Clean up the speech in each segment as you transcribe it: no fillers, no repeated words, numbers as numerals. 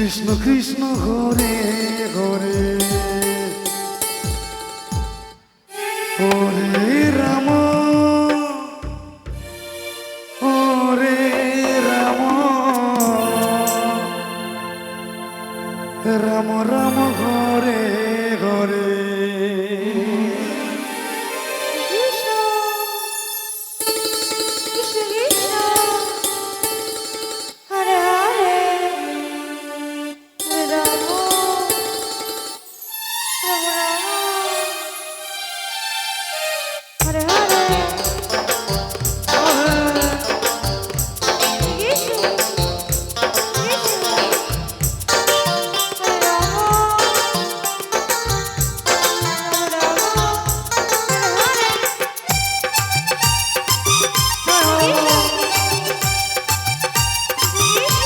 Krishna Krishna Hare Hare Hare Ram Hare Ram Ram Ram Hare Hare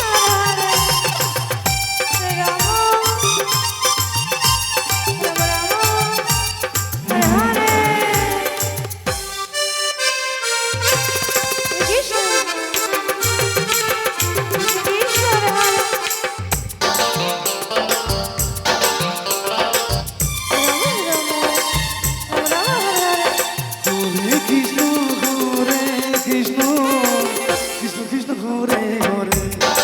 Hare Krishna, Krishna Krishna, Hare Hare, Hare Rama, Hare Rama, Rama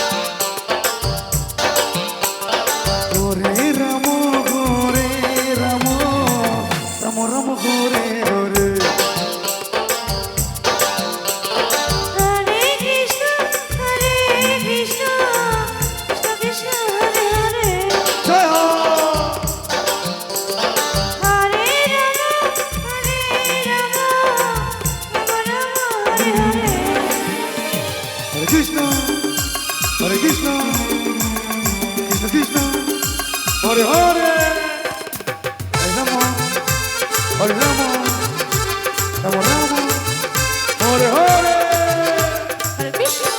Rama, Hare Hare. Hare Krishna, Hare Krishna, Krishna Krishna, Hare Hare, Hare Rama, Hare Rama, Rama Rama, Hare Hare. Hare Krishna,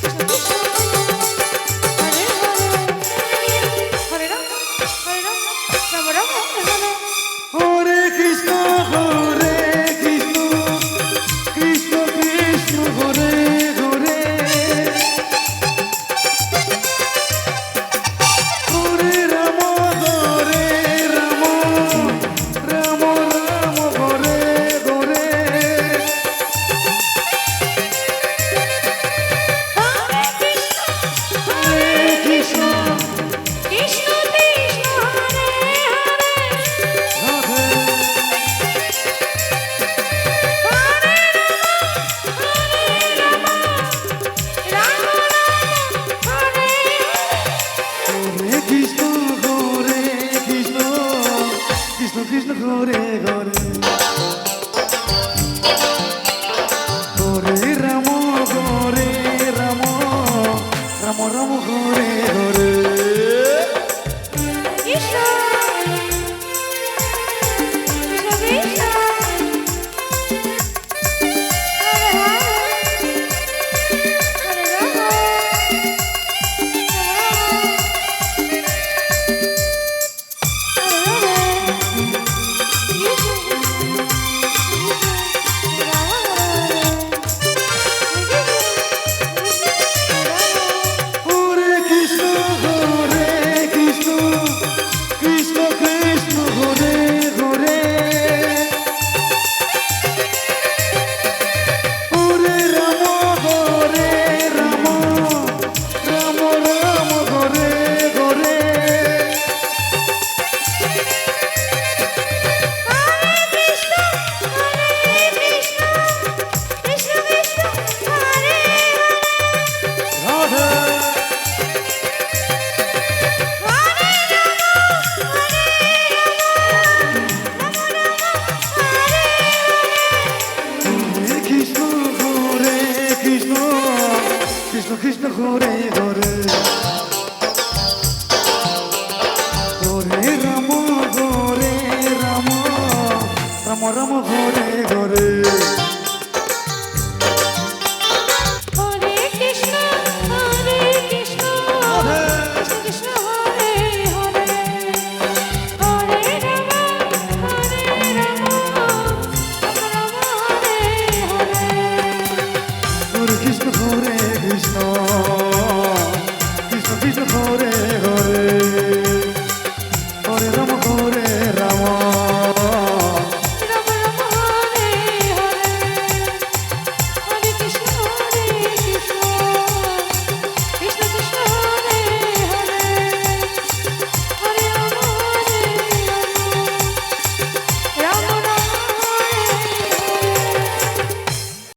Krishna Krishna, Hare Hare, Hare Rama, Rama Rama, Hare Hare. Hare Krishna, Hare Krishna, Krishna Krishna, Hare Hare, Radhe. Hare Krishna, Krishna Krishna, Hare Hare, Hare Rama, Rama Rama, Hare Hare. Hare Krishna, Krishna Hare Krishna Krishna Krishna Hare Hare